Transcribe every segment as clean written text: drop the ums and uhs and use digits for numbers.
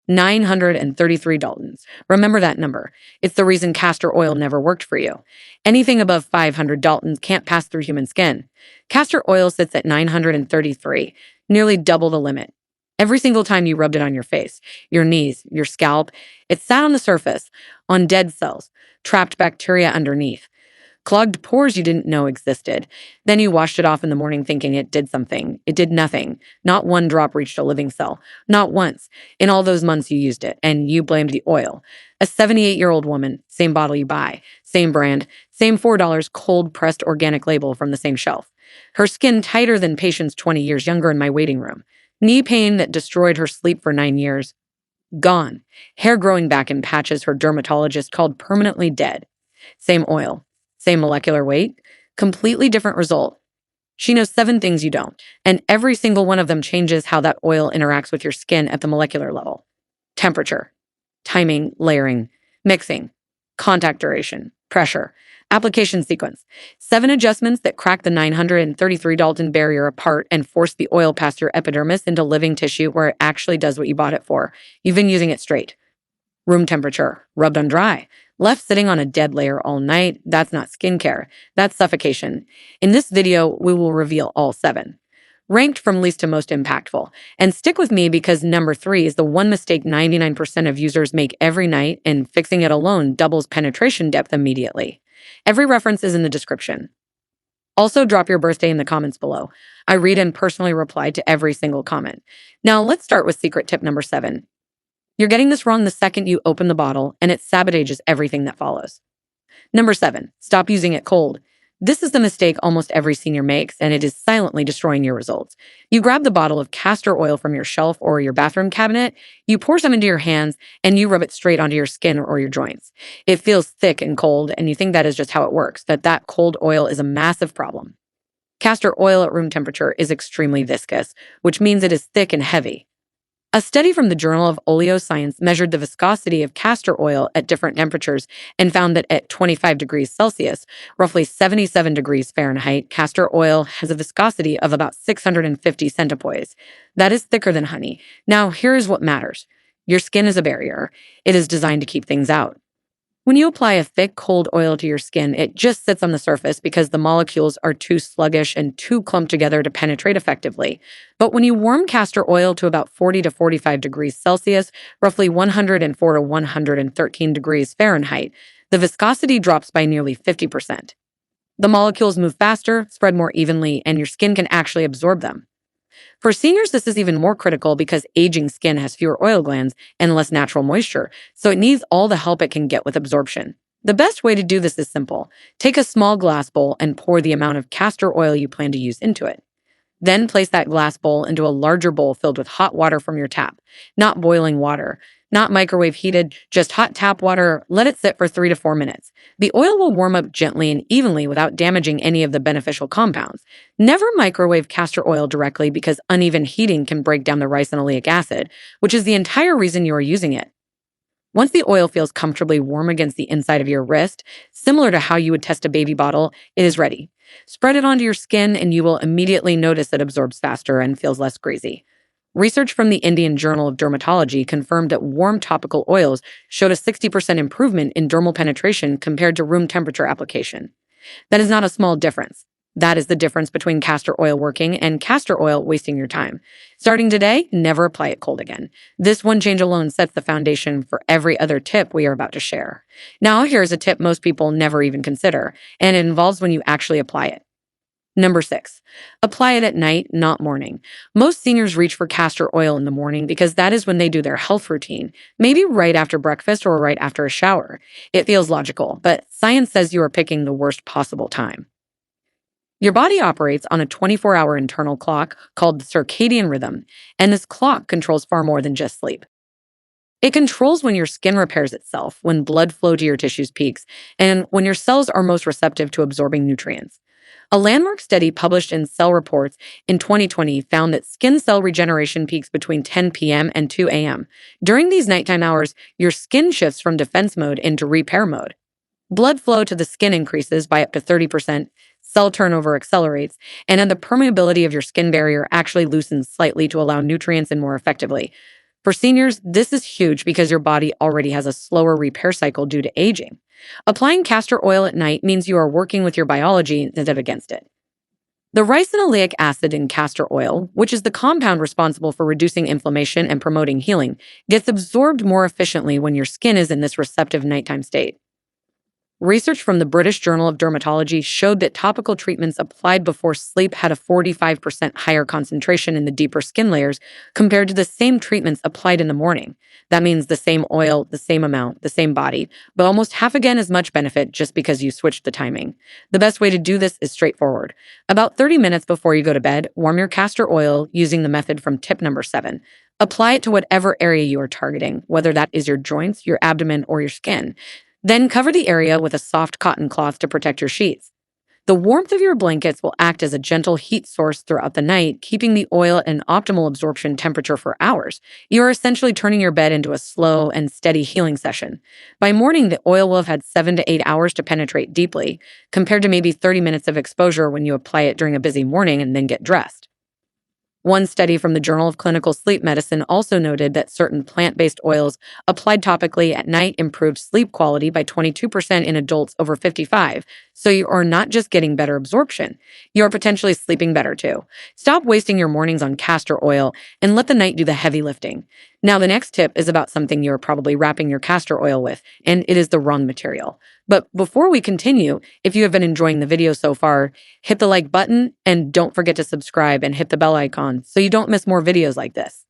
933 Daltons. Remember that number. It's the reason castor oil never worked for you. Anything above 500 Daltons can't pass through human skin. Castor oil sits at 933, nearly double the limit. Every single time you rubbed it on your face, your knees, your scalp, it sat on the surface, on dead cells, trapped bacteria underneath. Clogged pores you didn't know existed. Then you washed it off in the morning thinking it did something. It did nothing. Not one drop reached a living cell. Not once. In all those months you used it, and you blamed the oil. A 78-year-old woman, same bottle you buy, same brand, same $4 cold-pressed organic label from the same shelf. Her skin tighter than patients 20 years younger in my waiting room. Knee pain that destroyed her sleep for 9 years. Gone. Hair growing back in patches her dermatologist called permanently dead. Same oil. Same molecular weight, completely different result. She knows 7 things you don't, and every single one of them changes how that oil interacts with your skin at the molecular level. Temperature, timing, layering, mixing, contact duration, pressure, application sequence. 7 adjustments that crack the 933 Dalton barrier apart and force the oil past your epidermis into living tissue where it actually does what you bought it for. You've been using it straight. Room temperature, rubbed on dry. Left sitting on a dead layer all night, that's not skincare, that's suffocation. In this video, we will reveal all 7. Ranked from least to most impactful. And stick with me because number 3 is the one mistake 99% of users make every night, and fixing it alone doubles penetration depth immediately. Every reference is in the description. Also, drop your birthday in the comments below. I read and personally reply to every single comment. Now, let's start with secret tip number 7. You're getting this wrong the second you open the bottle, and it sabotages everything that follows. Number 7, stop using it cold. This is the mistake almost every senior makes, and it is silently destroying your results. You grab the bottle of castor oil from your shelf or your bathroom cabinet, you pour some into your hands, and you rub it straight onto your skin or your joints. It feels thick and cold, and you think that is just how it works, that cold oil is a massive problem. Castor oil at room temperature is extremely viscous, which means it is thick and heavy. A study from the Journal of Oleoscience measured the viscosity of castor oil at different temperatures and found that at 25 degrees Celsius, roughly 77 degrees Fahrenheit, castor oil has a viscosity of about 650 centipoise. That is thicker than honey. Now, here is what matters. Your skin is a barrier. It is designed to keep things out. When you apply a thick, cold oil to your skin, it just sits on the surface because the molecules are too sluggish and too clumped together to penetrate effectively. But when you warm castor oil to about 40 to 45 degrees Celsius, roughly 104 to 113 degrees Fahrenheit, the viscosity drops by nearly 50%. The molecules move faster, spread more evenly, and your skin can actually absorb them. For seniors, this is even more critical because aging skin has fewer oil glands and less natural moisture, so it needs all the help it can get with absorption. The best way to do this is simple. Take a small glass bowl and pour the amount of castor oil you plan to use into it. Then place that glass bowl into a larger bowl filled with hot water from your tap. Not boiling water, not microwave heated, just hot tap water. Let it sit for 3 to 4 minutes. The oil will warm up gently and evenly without damaging any of the beneficial compounds. Never microwave castor oil directly because uneven heating can break down the ricinoleic acid, which is the entire reason you are using it. Once the oil feels comfortably warm against the inside of your wrist, similar to how you would test a baby bottle, it is ready. Spread it onto your skin and you will immediately notice it absorbs faster and feels less greasy. Research from the Indian Journal of Dermatology confirmed that warm topical oils showed a 60% improvement in dermal penetration compared to room temperature application. That is not a small difference. That is the difference between castor oil working and castor oil wasting your time. Starting today, never apply it cold again. This one change alone sets the foundation for every other tip we are about to share. Now, here's a tip most people never even consider, and it involves when you actually apply it. Number 6, apply it at night, not morning. Most seniors reach for castor oil in the morning because that is when they do their health routine, maybe right after breakfast or right after a shower. It feels logical, but science says you are picking the worst possible time. Your body operates on a 24-hour internal clock called the circadian rhythm, and this clock controls far more than just sleep. It controls when your skin repairs itself, when blood flow to your tissues peaks, and when your cells are most receptive to absorbing nutrients. A landmark study published in Cell Reports in 2020 found that skin cell regeneration peaks between 10 p.m. and 2 a.m. During these nighttime hours, your skin shifts from defense mode into repair mode. Blood flow to the skin increases by up to 30%, cell turnover accelerates, and then the permeability of your skin barrier actually loosens slightly to allow nutrients in more effectively. For seniors, this is huge because your body already has a slower repair cycle due to aging. Applying castor oil at night means you are working with your biology instead of against it. The ricinoleic acid in castor oil, which is the compound responsible for reducing inflammation and promoting healing, gets absorbed more efficiently when your skin is in this receptive nighttime state. Research from the British Journal of Dermatology showed that topical treatments applied before sleep had a 45% higher concentration in the deeper skin layers compared to the same treatments applied in the morning. That means the same oil, the same amount, the same body, but almost half again as much benefit just because you switched the timing. The best way to do this is straightforward. About 30 minutes before you go to bed, warm your castor oil using the method from Tip No.7. Apply it to whatever area you are targeting, whether that is your joints, your abdomen, or your skin. Then cover the area with a soft cotton cloth to protect your sheets. The warmth of your blankets will act as a gentle heat source throughout the night, keeping the oil at an optimal absorption temperature for hours. You are essentially turning your bed into a slow and steady healing session. By morning, the oil will have had 7 to 8 hours to penetrate deeply, compared to maybe 30 minutes of exposure when you apply it during a busy morning and then get dressed. One study from the Journal of Clinical Sleep Medicine also noted that certain plant-based oils applied topically at night improved sleep quality by 22% in adults over 55. So you are not just getting better absorption, you are potentially sleeping better too. Stop wasting your mornings on castor oil and let the night do the heavy lifting. Now, the next tip is about something you're probably wrapping your castor oil with, and it is the wrong material. But before we continue, if you have been enjoying the video so far, hit the like button and don't forget to subscribe and hit the bell icon so you don't miss more videos like this.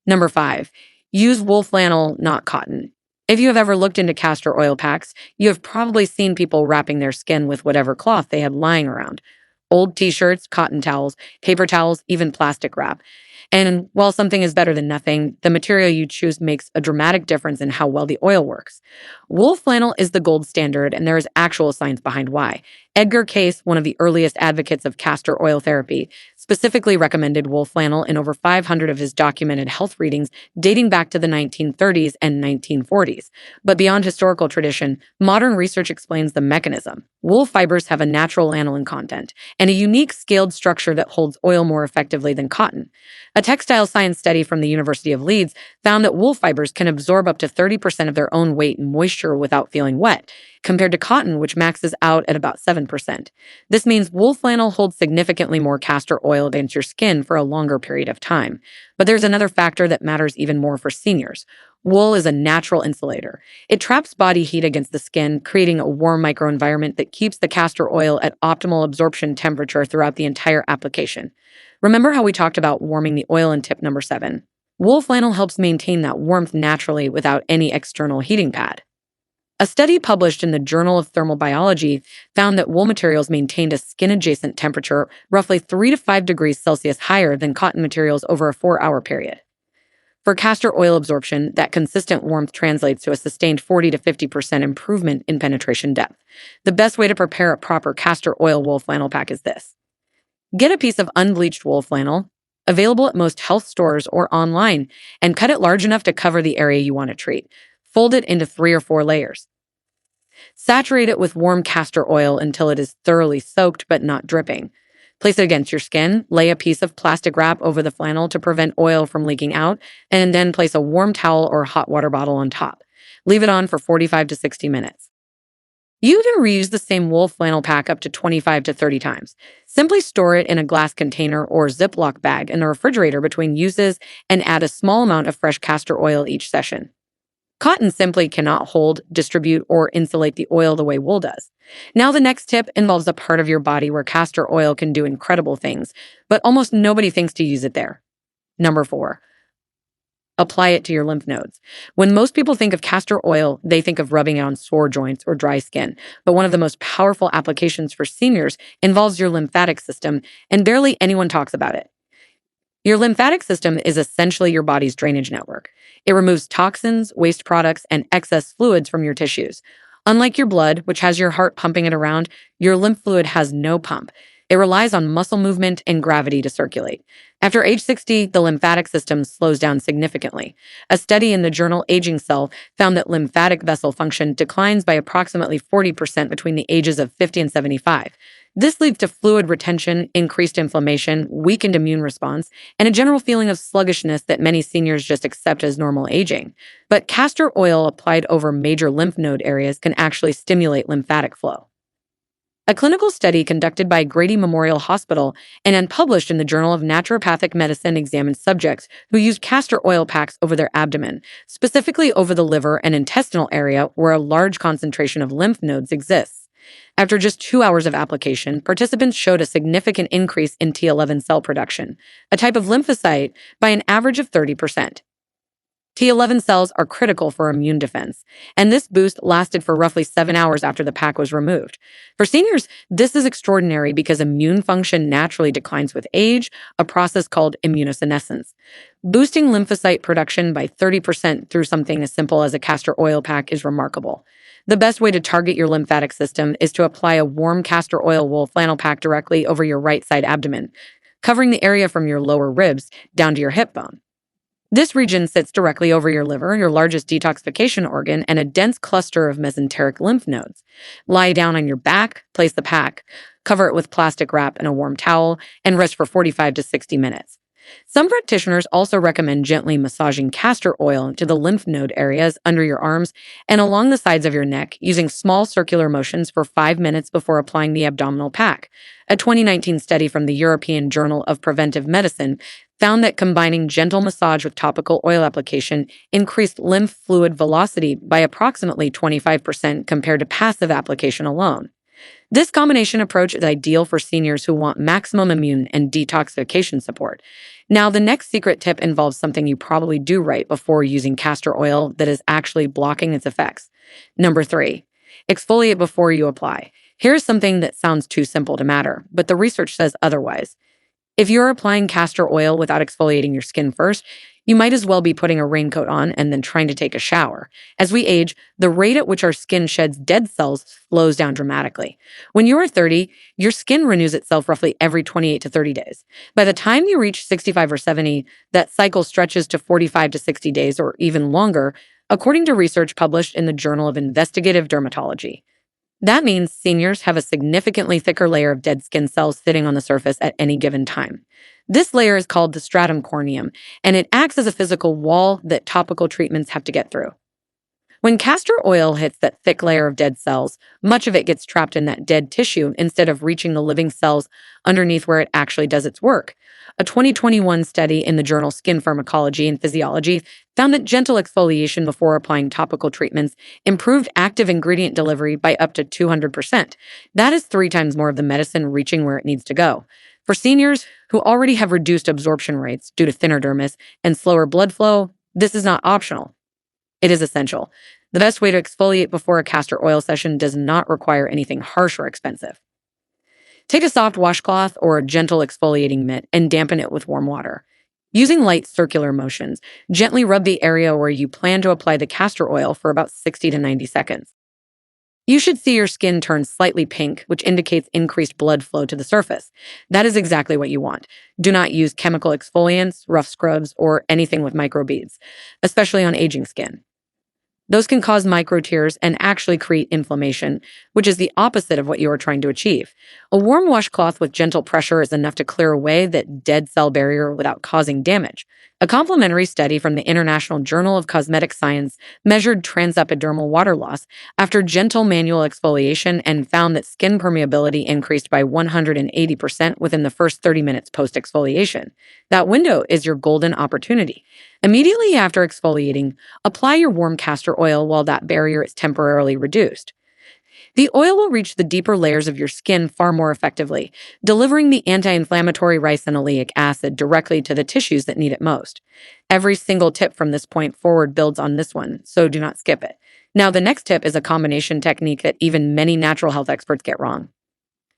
Number 5, use wool flannel, not cotton. If you have ever looked into castor oil packs, you have probably seen people wrapping their skin with whatever cloth they had lying around. Old t-shirts, cotton towels, paper towels, even plastic wrap. And while something is better than nothing, the material you choose makes a dramatic difference in how well the oil works. Wool flannel is the gold standard, and there is actual science behind why. Edgar Cayce, one of the earliest advocates of castor oil therapy, specifically recommended wool flannel in over 500 of his documented health readings dating back to the 1930s and 1940s. But beyond historical tradition, modern research explains the mechanism. Wool fibers have a natural lanolin content and a unique scaled structure that holds oil more effectively than cotton. A textile science study from the University of Leeds found that wool fibers can absorb up to 30% of their own weight in moisture without feeling wet, compared to cotton, which maxes out at about 7%. This means wool flannel holds significantly more castor oil against your skin for a longer period of time. But there's another factor that matters even more for seniors. Wool is a natural insulator. It traps body heat against the skin, creating a warm microenvironment that keeps the castor oil at optimal absorption temperature throughout the entire application. Remember how we talked about warming the oil in Tip No.7? Wool flannel helps maintain that warmth naturally without any external heating pad. A study published in the Journal of Thermal Biology found that wool materials maintained a skin-adjacent temperature roughly 3 to 5 degrees Celsius higher than cotton materials over a 4-hour period. For castor oil absorption, that consistent warmth translates to a sustained 40 to 50% improvement in penetration depth. The best way to prepare a proper castor oil wool flannel pack is this. Get a piece of unbleached wool flannel, available at most health stores or online, and cut it large enough to cover the area you want to treat. Fold it into 3 or 4 layers. Saturate it with warm castor oil until it is thoroughly soaked but not dripping. Place it against your skin, lay a piece of plastic wrap over the flannel to prevent oil from leaking out, and then place a warm towel or hot water bottle on top. Leave it on for 45 to 60 minutes. You can reuse the same wool flannel pack up to 25 to 30 times. Simply store it in a glass container or Ziploc bag in the refrigerator between uses and add a small amount of fresh castor oil each session. Cotton simply cannot hold, distribute, or insulate the oil the way wool does. Now, the next tip involves a part of your body where castor oil can do incredible things, but almost nobody thinks to use it there. Number 4. Apply it to your lymph nodes. When most people think of castor oil, they think of rubbing it on sore joints or dry skin. But one of the most powerful applications for seniors involves your lymphatic system, and barely anyone talks about it. Your lymphatic system is essentially your body's drainage network. It removes toxins, waste products, and excess fluids from your tissues. Unlike your blood, which has your heart pumping it around, your lymph fluid has no pump. It relies on muscle movement and gravity to circulate. After age 60, the lymphatic system slows down significantly. A study in the journal Aging Cell found that lymphatic vessel function declines by approximately 40% between the ages of 50 and 75. This leads to fluid retention, increased inflammation, weakened immune response, and a general feeling of sluggishness that many seniors just accept as normal aging. But castor oil applied over major lymph node areas can actually stimulate lymphatic flow. A clinical study conducted by Grady Memorial Hospital and unpublished in the Journal of Naturopathic Medicine examined subjects who used castor oil packs over their abdomen, specifically over the liver and intestinal area where a large concentration of lymph nodes exists. After just 2 hours of application, participants showed a significant increase in T11 cell production, a type of lymphocyte, by an average of 30%. T11 cells are critical for immune defense, and this boost lasted for roughly 7 hours after the pack was removed. For seniors, this is extraordinary because immune function naturally declines with age, a process called immunosenescence. Boosting lymphocyte production by 30% through something as simple as a castor oil pack is remarkable. The best way to target your lymphatic system is to apply a warm castor oil wool flannel pack directly over your right side abdomen, covering the area from your lower ribs down to your hip bone. This region sits directly over your liver, your largest detoxification organ, and a dense cluster of mesenteric lymph nodes. Lie down on your back, place the pack, cover it with plastic wrap and a warm towel, and rest for 45 to 60 minutes. Some practitioners also recommend gently massaging castor oil to the lymph node areas under your arms and along the sides of your neck using small circular motions for 5 minutes before applying the abdominal pack. A 2019 study from the European Journal of Preventive Medicine found that combining gentle massage with topical oil application increased lymph fluid velocity by approximately 25% compared to passive application alone. This combination approach is ideal for seniors who want maximum immune and detoxification support. Now, the next secret tip involves something you probably do right before using castor oil that is actually blocking its effects. Number 3, exfoliate before you apply. Here's something that sounds too simple to matter, but the research says otherwise. If you're applying castor oil without exfoliating your skin first, you might as well be putting a raincoat on and then trying to take a shower. As we age, the rate at which our skin sheds dead cells slows down dramatically. When you are 30, your skin renews itself roughly every 28 to 30 days. By the time you reach 65 or 70, that cycle stretches to 45 to 60 days or even longer, according to research published in the Journal of Investigative Dermatology. That means seniors have a significantly thicker layer of dead skin cells sitting on the surface at any given time. This layer is called the stratum corneum, and it acts as a physical wall that topical treatments have to get through. When castor oil hits that thick layer of dead cells, much of it gets trapped in that dead tissue instead of reaching the living cells underneath where it actually does its work. A 2021 study in the journal Skin Pharmacology and Physiology found that gentle exfoliation before applying topical treatments improved active ingredient delivery by up to 200%. That is 3 times more of the medicine reaching where it needs to go. For seniors who already have reduced absorption rates due to thinner dermis and slower blood flow, this is not optional. It is essential. The best way to exfoliate before a castor oil session does not require anything harsh or expensive. Take a soft washcloth or a gentle exfoliating mitt and dampen it with warm water. Using light circular motions, gently rub the area where you plan to apply the castor oil for about 60 to 90 seconds. You should see your skin turn slightly pink, which indicates increased blood flow to the surface. That is exactly what you want. Do not use chemical exfoliants, rough scrubs, or anything with microbeads, especially on aging skin. Those can cause micro tears and actually create inflammation, which is the opposite of what you are trying to achieve. A warm washcloth with gentle pressure is enough to clear away that dead cell barrier without causing damage. A complementary study from the International Journal of Cosmetic Science measured transepidermal water loss after gentle manual exfoliation and found that skin permeability increased by 180% within the first 30 minutes post-exfoliation. That window is your golden opportunity. Immediately after exfoliating, apply your warm castor oil while that barrier is temporarily reduced. The oil will reach the deeper layers of your skin far more effectively, delivering the anti-inflammatory ricinoleic acid directly to the tissues that need it most. Every single tip from this point forward builds on this one, so do not skip it. Now, the next tip is a combination technique that even many natural health experts get wrong.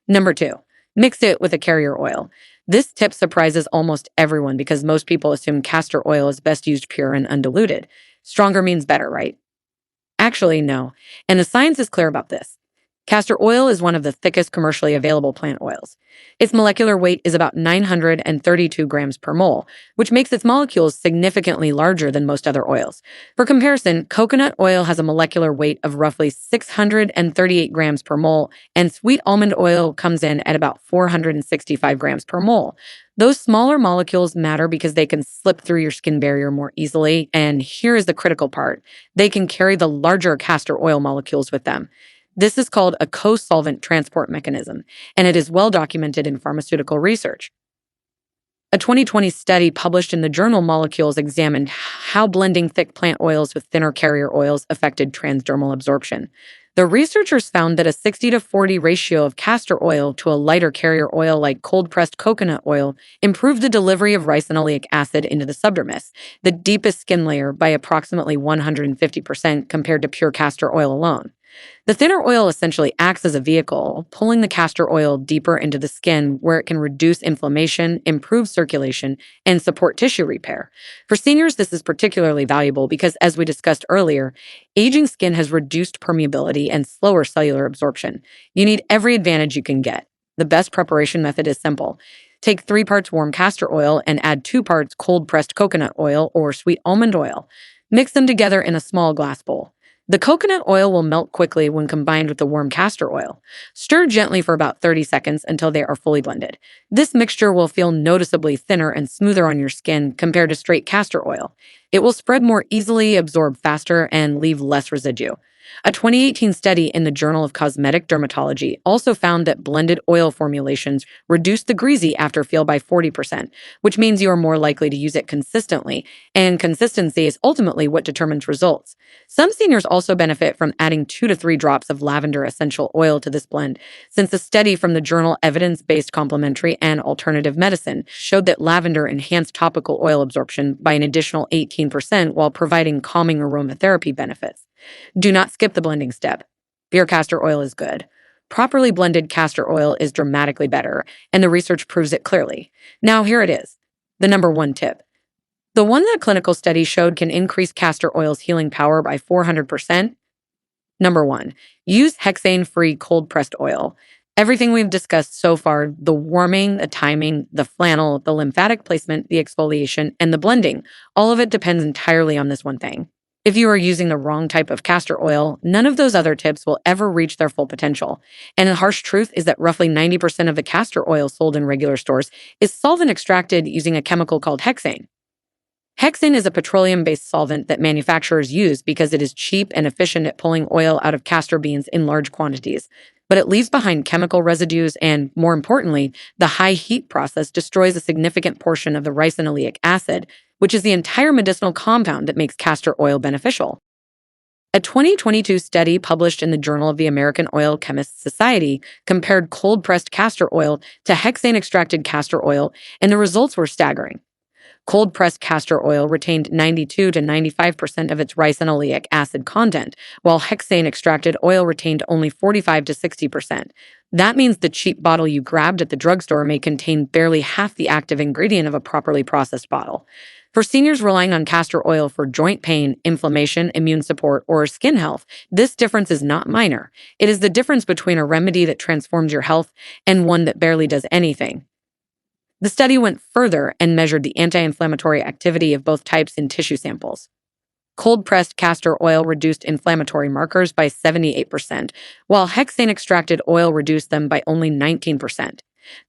Number 2, mix it with a carrier oil. This tip surprises almost everyone because most people assume castor oil is best used pure and undiluted. Stronger means better, right? Actually, no. And the science is clear about this. Castor oil is one of the thickest commercially available plant oils. Its molecular weight is about 932 grams per mole, which makes its molecules significantly larger than most other oils. For comparison, coconut oil has a molecular weight of roughly 638 grams per mole, and sweet almond oil comes in at about 465 grams per mole. Those smaller molecules matter because they can slip through your skin barrier more easily, and here is the critical part. They can carry the larger castor oil molecules with them. This is called a co-solvent transport mechanism, and it is well documented in pharmaceutical research. A 2020 study published in the journal Molecules examined how blending thick plant oils with thinner carrier oils affected transdermal absorption. The researchers found that a 60-40 ratio of castor oil to a lighter carrier oil like cold-pressed coconut oil improved the delivery of ricinoleic acid into the subdermis, the deepest skin layer, by approximately 150% compared to pure castor oil alone. The thinner oil essentially acts as a vehicle, pulling the castor oil deeper into the skin where it can reduce inflammation, improve circulation, and support tissue repair. For seniors, this is particularly valuable because, as we discussed earlier, aging skin has reduced permeability and slower cellular absorption. You need every advantage you can get. The best preparation method is simple. Take 3 parts warm castor oil and add 2 parts cold-pressed coconut oil or sweet almond oil. Mix them together in a small glass bowl. The coconut oil will melt quickly when combined with the warm castor oil. Stir gently for about 30 seconds until they are fully blended. This mixture will feel noticeably thinner and smoother on your skin compared to straight castor oil. It will spread more easily, absorb faster, and leave less residue. A 2018 study in the Journal of Cosmetic Dermatology also found that blended oil formulations reduce the greasy after feel by 40%, which means you are more likely to use it consistently, and consistency is ultimately what determines results. Some seniors also benefit from adding 2 to 3 drops of lavender essential oil to this blend, since a study from the journal Evidence-Based Complementary and Alternative Medicine showed that lavender enhanced topical oil absorption by an additional 18% while providing calming aromatherapy benefits. Do not skip the blending step. Pure castor oil is good. Properly blended castor oil is dramatically better, and the research proves it clearly. Now, here it is. The number 1 tip. The one that clinical study showed can increase castor oil's healing power by 400%. Number 1. Use hexane-free cold-pressed oil. Everything we've discussed so far, the warming, the timing, the flannel, the lymphatic placement, the exfoliation, and the blending, all of it depends entirely on this one thing. If you are using the wrong type of castor oil, none of those other tips will ever reach their full potential. And the harsh truth is that roughly 90% of the castor oil sold in regular stores is solvent extracted using a chemical called hexane. Hexane is a petroleum-based solvent that manufacturers use because it is cheap and efficient at pulling oil out of castor beans in large quantities. But it leaves behind chemical residues and, more importantly, the high heat process destroys a significant portion of the ricinoleic acid, which is the entire medicinal compound that makes castor oil beneficial. A 2022 study published in the Journal of the American Oil Chemists Society compared cold-pressed castor oil to hexane-extracted castor oil, and the results were staggering. Cold-pressed castor oil retained 92 to 95% of its ricinoleic acid content, while hexane-extracted oil retained only 45 to 60%. That means the cheap bottle you grabbed at the drugstore may contain barely half the active ingredient of a properly processed bottle. For seniors relying on castor oil for joint pain, inflammation, immune support, or skin health, this difference is not minor. It is the difference between a remedy that transforms your health and one that barely does anything. The study went further and measured the anti-inflammatory activity of both types in tissue samples. Cold-pressed castor oil reduced inflammatory markers by 78%, while hexane-extracted oil reduced them by only 19%.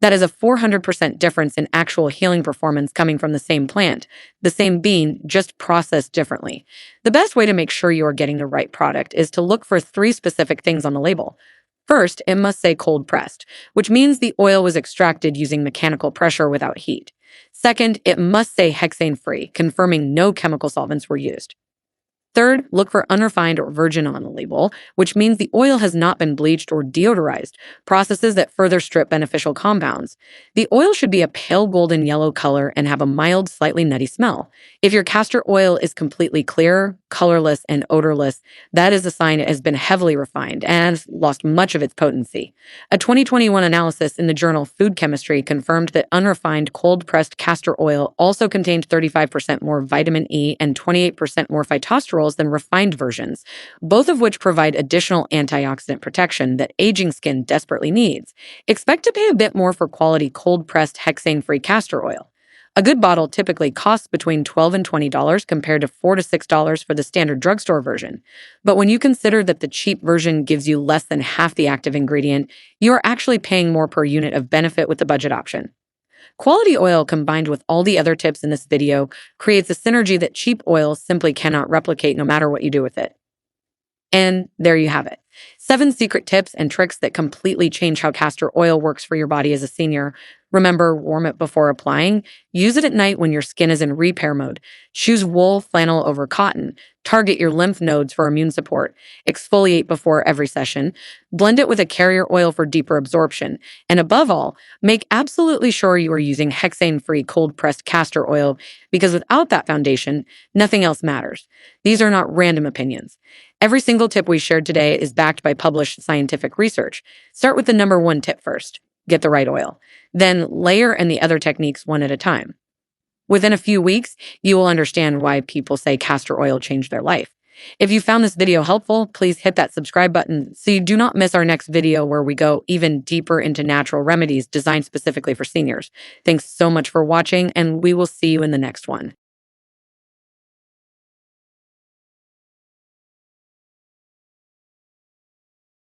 That is a 400% difference in actual healing performance coming from the same plant, the same bean, just processed differently. The best way to make sure you are getting the right product is to look for 3 specific things on the label. First, it must say cold-pressed, which means the oil was extracted using mechanical pressure without heat. Second, it must say hexane-free, confirming no chemical solvents were used. Third, look for unrefined or virgin on the label, which means the oil has not been bleached or deodorized, processes that further strip beneficial compounds. The oil should be a pale golden yellow color and have a mild, slightly nutty smell. If your castor oil is completely clear, colorless, and odorless, that is a sign it has been heavily refined and has lost much of its potency. A 2021 analysis in the journal Food Chemistry confirmed that unrefined cold-pressed castor oil also contained 35% more vitamin E and 28% more phytosterol minerals than refined versions, both of which provide additional antioxidant protection that aging skin desperately needs. Expect to pay a bit more for quality cold-pressed hexane-free castor oil. A good bottle typically costs between $12 and $20 compared to $4 to $6 for the standard drugstore version. But when you consider that the cheap version gives you less than half the active ingredient, you are actually paying more per unit of benefit with the budget option. Quality oil combined with all the other tips in this video creates a synergy that cheap oil simply cannot replicate no matter what you do with it. And there you have it. 7 secret tips and tricks that completely change how castor oil works for your body as a senior. Remember, warm it before applying. Use it at night when your skin is in repair mode. Choose wool, flannel over cotton. Target your lymph nodes for immune support. Exfoliate before every session. Blend it with a carrier oil for deeper absorption. And above all, make absolutely sure you are using hexane-free cold-pressed castor oil, because without that foundation, nothing else matters. These are not random opinions. Every single tip we shared today is backed by published scientific research. Start with the number 1 tip first. Get the right oil. Then layer in the other techniques one at a time. Within a few weeks, you will understand why people say castor oil changed their life. If you found this video helpful, please hit that subscribe button so you do not miss our next video where we go even deeper into natural remedies designed specifically for seniors. Thanks so much for watching, and we will see you in the next one.